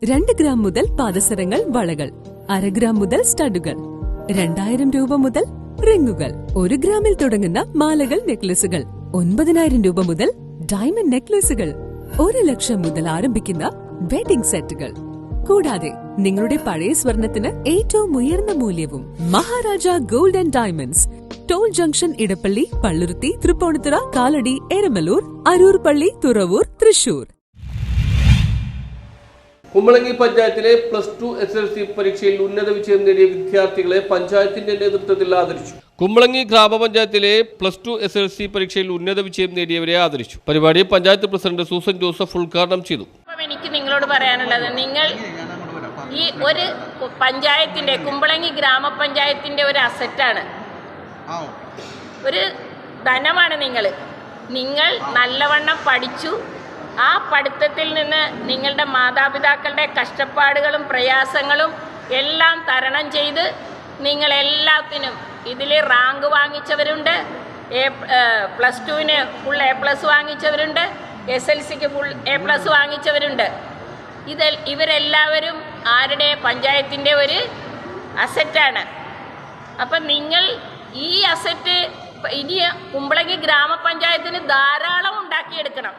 2 gram മുതൽ പാദസരങ്ങൾ, വളകൾ, 1/2 gram മുതൽ സ്റ്റഡുകൾ, 2000 രൂപ മുതൽ റിങ്ങുകൾ, 1 ഗ്രാമിൽ തുടങ്ങുന്ന മാലകൾ, നെക്ലസുകൾ, 9000 രൂപ മുതൽ ഡയമണ്ട് നെക്ലസുകൾ, 1 ലക്ഷം മുതൽ ആരംഭിക്കുന്ന വെഡിംഗ് സെറ്റുകൾ. കൂടാതെ നിങ്ങളുടെ പഴയ സ്വർണത്തിന് ഏറ്റവും ഉയർന്ന മൂല്യവും. Maharaja gold and diamonds, toll junction, Edappally, Palluruthy, Tripunithura, Kalady, Eramalloor, Aroor Palli, Thuravoor, Thrissur. Kumbalangi പഞ്ചായത്തിലെ +2 SSLC പരീക്ഷയിൽ ഉന്നത വിജയം നേടിയ വിദ്യാർത്ഥികളെ പഞ്ചായത്തിന്റെ നേതൃത്വത്തിൽ ആദരിച്ചു. കുമ്പളങ്ങി ഗ്രാമപഞ്ചായത്തിലെ +2 SSLC പരീക്ഷയിൽ ഉന്നത വിജയം നേടിയവരെ ആദരിച്ചു. പരിപാടി പഞ്ചായത്ത് പ്രസിഡന്റ് സൂസൻ ജോസഫ് ഉദ്ഘാടനം ചെയ്തു. എനിക്ക് നിങ്ങളോട് പറയാനുള്ളത്, നിങ്ങൾ ഈ ഒരു പഞ്ചായത്തിന്റെ, കുമ്പളങ്ങി ഗ്രാമപഞ്ചായത്തിന്റെ ഒരു അസറ്റാണ്, ഒരു ധനമാണ്. നിങ്ങൾ നല്ലവണ്ണം പഠിച്ചു. ആ പഠിത്തത്തിൽ നിന്ന് നിങ്ങളുടെ മാതാപിതാക്കളുടെ കഷ്ടപ്പാടുകളും പ്രയാസങ്ങളും എല്ലാം തരണം ചെയ്ത് നിങ്ങളെല്ലാത്തിനും ഇതിൽ റാങ്ക് വാങ്ങിച്ചവരുണ്ട്, +2-ന് ഫുൾ A+ വാങ്ങിച്ചവരുണ്ട്, SSLCക്ക് ഫുൾ A+ വാങ്ങിച്ചവരുണ്ട്. ഇവരെല്ലാവരും ആരുടെ, പഞ്ചായത്തിൻ്റെ ഒരു അസറ്റാണ്. അപ്പം നിങ്ങൾ ഈ അസറ്റ് ഇനി കുമ്പളങ്ങി ഗ്രാമപഞ്ചായത്തിന് ധാരാളം ഉണ്ടാക്കിയെടുക്കണം.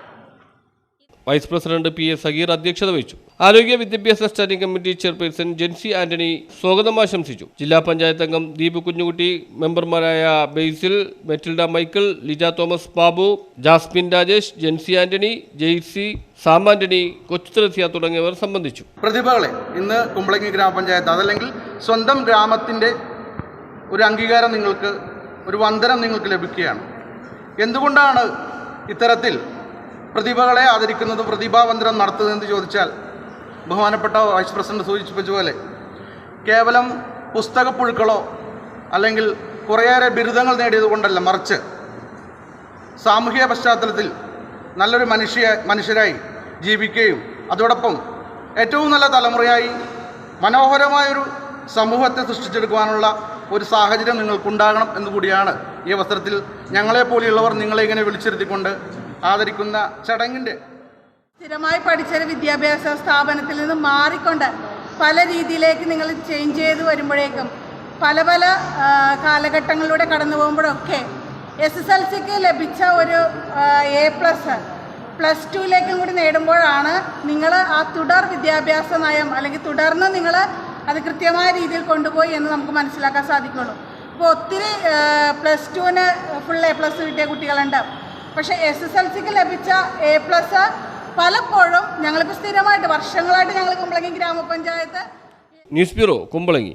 വൈസ് പ്രസിഡന്റ് PA സഗീർ അധ്യക്ഷത വഹിച്ചു. ആരോഗ്യ വിദ്യാഭ്യാസ standing committee chairperson Jency Antony സ്വാഗതം ആശംസിച്ചു. ജില്ലാ പഞ്ചായത്ത് അംഗം ദീപു കുഞ്ഞുകുട്ടി, മെമ്പർമാരായ ബേസിൽ, മെറ്റിൽഡ മൈക്കിൾ, ലിജ തോമസ്, ബാബു, ജാസ്മിൻ രാജേഷ്, ജെൻസി ആന്റണി, ജെയ്സി, സാം ആന്റണി, കൊച്ചുത്രസ്യ തുടങ്ങിയവർ സംബന്ധിച്ചു. പ്രതിഭകളെ ഇന്ന് കുമ്പളങ്ങി ഗ്രാമപഞ്ചായത്ത്, അതല്ലെങ്കിൽ സ്വന്തം ഗ്രാമത്തിൻ്റെ ഒരു അംഗീകാരം നിങ്ങൾക്ക്, ഒരു വന്ദനം നിങ്ങൾക്ക് ലഭിക്കുകയാണ്. എന്തുകൊണ്ടാണ് ഇത്തരത്തിൽ പ്രതിഭകളെ ആദരിക്കുന്നതും പ്രതിഭാവന്തരം നടത്തുന്നതെന്ന് ചോദിച്ചാൽ, ബഹുമാനപ്പെട്ട വൈസ് പ്രസിഡന്റ് സൂചിപ്പിച്ചതുപോലെ കേവലം പുസ്തകപ്പുഴുക്കളോ അല്ലെങ്കിൽ കുറേയേറെ ബിരുദങ്ങൾ നേടിയതുകൊണ്ടല്ല, മറിച്ച് സാമൂഹിക പശ്ചാത്തലത്തിൽ നല്ലൊരു മനുഷ്യരായി ജീവിക്കുകയും അതോടൊപ്പം ഏറ്റവും നല്ല തലമുറയായി മനോഹരമായൊരു സമൂഹത്തെ സൃഷ്ടിച്ചെടുക്കുവാനുള്ള ഒരു സാഹചര്യം നിങ്ങൾക്കുണ്ടാകണം എന്നുകൂടിയാണ് ഈ അവസരത്തിൽ ഞങ്ങളെപ്പോലെയുള്ളവർ നിങ്ങളെ ഇങ്ങനെ വിളിച്ചിരുത്തിക്കൊണ്ട് ആദരിക്കുന്ന ചടങ്ങിൻ്റെ. സ്ഥിരമായി പഠിച്ചൊരു വിദ്യാഭ്യാസ സ്ഥാപനത്തിൽ നിന്ന് മാറിക്കൊണ്ട് പല രീതിയിലേക്ക് നിങ്ങൾ ചേഞ്ച് ചെയ്ത് വരുമ്പോഴേക്കും പല കാലഘട്ടങ്ങളിലൂടെ കടന്നു പോകുമ്പോഴൊക്കെ SSLCക്ക് ലഭിച്ച ഒരു A+ +2ലേക്കും കൂടി നേടുമ്പോഴാണ് നിങ്ങൾ ആ തുടർ വിദ്യാഭ്യാസ നയം, അല്ലെങ്കിൽ തുടർന്ന് നിങ്ങൾ അത് കൃത്യമായ രീതിയിൽ കൊണ്ടുപോയി എന്ന് നമുക്ക് മനസ്സിലാക്കാൻ സാധിക്കുള്ളൂ. ഇപ്പോൾ ഒത്തിരി +2-ന് ഫുൾ A+ കിട്ടിയ കുട്ടികളുണ്ട്. പക്ഷേ SSLCക്ക് ലഭിച്ച A+ പലപ്പോഴും ഞങ്ങളിപ്പോൾ സ്ഥിരമായിട്ട് വർഷങ്ങളായിട്ട് ഞങ്ങൾ കുമ്പളങ്ങി ഗ്രാമപഞ്ചായത്ത്. News bureau, Kumbalangi.